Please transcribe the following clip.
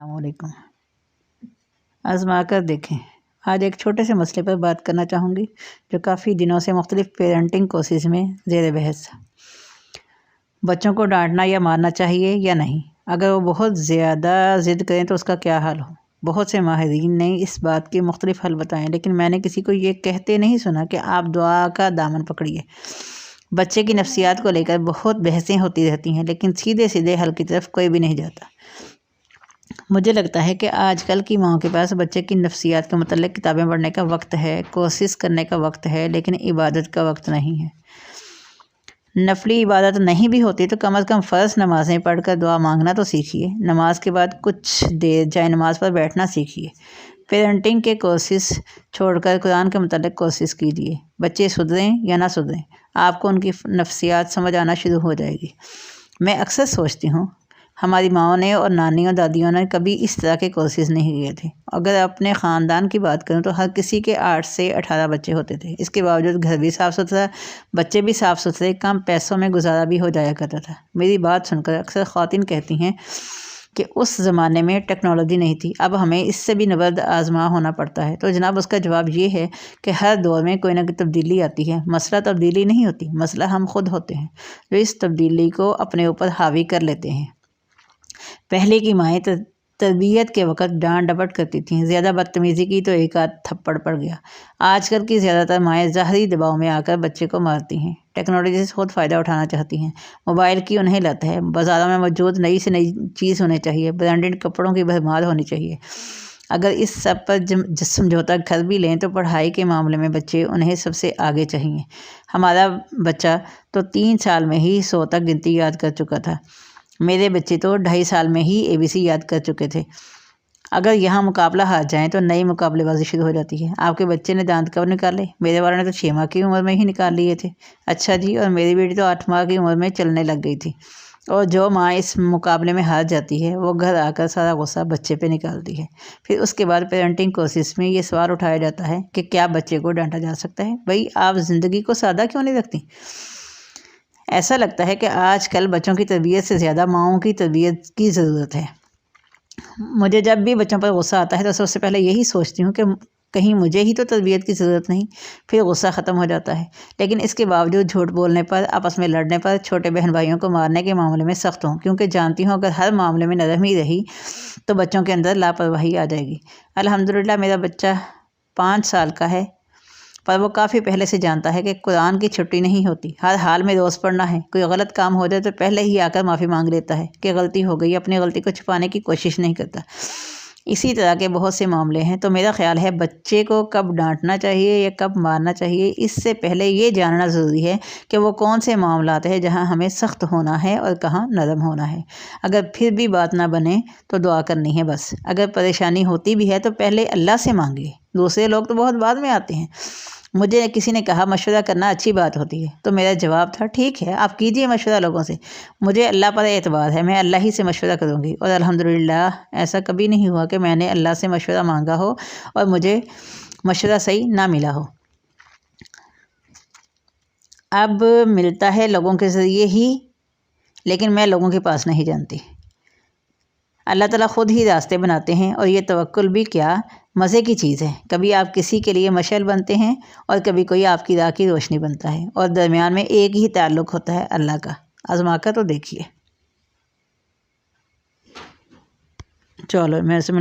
अस्सलामुअलैकुम। आज़मा कर देखें। आज एक छोटे से मसले पर बात करना चाहूँगी जो काफ़ी दिनों से मुख्तलिफ़ पेरेंटिंग कोर्सेज में ज़ेर बहस। बच्चों को डांटना या मारना चाहिए या नहीं? अगर वो बहुत ज़्यादा ज़िद करें तो उसका क्या हाल हो? बहुत से माहिरीन ने इस बात के मुख्तलिफ़ हल बताएं, लेकिन मैंने किसी को ये कहते नहीं सुना कि आप दुआ का दामन पकड़िए। बच्चे की नफ्सियात को लेकर बहुत बहसें होती रहती हैं, लेकिन सीधे सीधे हल की तरफ कोई भी नहीं जाता। मुझे लगता है कि आजकल की माओं के पास बच्चे की नफ्सियात के मतलब किताबें पढ़ने का वक्त है, कोशिश करने का वक्त है, लेकिन इबादत का वक्त नहीं है। नफली इबादत नहीं भी होती तो कम अज़ कम फ़र्ज़ नमाज़ें पढ़कर दुआ मांगना तो सीखिए। नमाज के बाद कुछ देर जाए नमाज पर बैठना सीखिए। पेरेंटिंग के कोर्सेस छोड़कर कुरान के मतलब कोशिश कीजिए। बच्चे सुधरें या ना सुधरें, आपको उनकी नफ्सियात समझ आना शुरू हो जाएगी। मैं अक्सर सोचती हूँ हमारी माओं ने और नानियों दादियों ने कभी इस तरह के कोर्सेज नहीं किए थे। अगर अपने ख़ानदान की बात करूं तो हर किसी के 8 से 18 बच्चे होते थे। इसके बावजूद घर भी साफ़ सुथरा, बच्चे भी साफ़ सुथरे, कम पैसों में गुजारा भी हो जाया करता था। मेरी बात सुनकर अक्सर ख़वातीन कहती हैं कि उस ज़माने में टेक्नोलॉजी नहीं थी, अब हमें इससे भी नबर्द आज़मा होना पड़ता है। तो जनाब उसका जवाब ये है कि हर दौर में कोई ना कोई तब्दीली आती है। मसला तब्दीली नहीं होती, मसला हम खुद होते हैं जो इस तब्दीली को अपने ऊपर हावी कर लेते हैं। पहले की माएँ तरबियत के वक़्त डांट डपट करती थीं, ज़्यादा बदतमीज़ी की तो एक आध थप्पड़ पड़ गया। आजकल की ज़्यादातर माएँ ज़ाहरी दबाव में आकर बच्चे को मारती हैं। टेक्नोलॉजी से खुद फ़ायदा उठाना चाहती हैं। मोबाइल की उन्हें लत है। बाज़ारों में मौजूद नई से नई चीज़ होनी चाहिए, ब्रांडेड कपड़ों की भरमार होनी चाहिए। अगर इस सब पर समझौता कर भी लें तो पढ़ाई के मामले में बच्चे उन्हें सबसे आगे चाहिए। हमारा बच्चा तो 3 साल में ही 100 तक गिनती याद कर चुका था। मेरे बच्चे तो 2.5 साल में ही ABC याद कर चुके थे। अगर यहाँ मुकाबला हार जाएं तो नई मुकाबलेबाजी शुरू हो जाती है। आपके बच्चे ने दांत कब निकाले? मेरे वाले ने तो 6 माह की उम्र में ही निकाल लिए थे। अच्छा जी, और मेरी बेटी तो 8 माह की उम्र में चलने लग गई थी। और जो माँ इस मुकाबले में हार जाती है वो घर आकर सारा गुस्सा बच्चे पे निकालती है। फिर उसके बाद पेरेंटिंग कोर्सेस में ये सवाल उठाया जाता है कि क्या बच्चे को डांटा जा सकता है? भाई, आप ज़िंदगी को सादा क्यों नहीं रखती? ऐसा लगता है कि आजकल बच्चों की तरबियत से ज़्यादा माओं की तरबियत की ज़रूरत है। मुझे जब भी बच्चों पर गुस्सा आता है तो सबसे पहले यही सोचती हूँ कि कहीं मुझे ही तो तरबियत की ज़रूरत नहीं। फिर गुस्सा ख़त्म हो जाता है। लेकिन इसके बावजूद झूठ बोलने पर, आपस में लड़ने पर, छोटे बहन भाइयों को मारने के मामले में सख्त हूँ, क्योंकि जानती हूँ अगर हर मामले में नरमी रही तो बच्चों के अंदर लापरवाही आ जाएगी। अल्हम्दुलिल्लाह मेरा बच्चा 5 साल का है, पर वो काफ़ी पहले से जानता है कि कुरान की छुट्टी नहीं होती, हर हाल में रोज़ पढ़ना है। कोई गलत काम हो जाए तो पहले ही आकर माफ़ी मांग लेता है कि गलती हो गई, अपनी गलती को छुपाने की कोशिश नहीं करता। इसी तरह के बहुत से मामले हैं। तो मेरा ख़्याल है बच्चे को कब डांटना चाहिए या कब मारना चाहिए, इससे पहले ये जानना ज़रूरी है कि वो कौन से मामलात हैं जहाँ हमें सख्त होना है और कहाँ नरम होना है। अगर फिर भी बात ना बने तो दुआ करनी है बस। अगर परेशानी होती भी है तो पहले अल्लाह से मांगिए, दूसरे लोग तो बहुत बाद में आते हैं। मुझे किसी ने कहा मशवरा करना अच्छी बात होती है, तो मेरा जवाब था ठीक है, आप कीजिए मशवरा लोगों से। मुझे अल्लाह पर एतबार है, मैं अल्लाह ही से मशवरा करूँगी। और अल्हम्दुलिल्लाह ऐसा कभी नहीं हुआ कि मैंने अल्लाह से मशवरा मांगा हो और मुझे मशवरा सही ना मिला हो। अब मिलता है लोगों के ज़रिए ही, लेकिन मैं लोगों के पास नहीं जानती। अल्लाह ताला खुद ही रास्ते बनाते हैं और ये तवक्कुल भी क्या मज़े की चीज़ है। कभी आप किसी के लिए मशाल बनते हैं और कभी कोई आपकी राह की रोशनी बनता है, और दरमियान में एक ही ताल्लुक़ होता है, अल्लाह का। आज़मा कर तो देखिए। चलो, मेरे से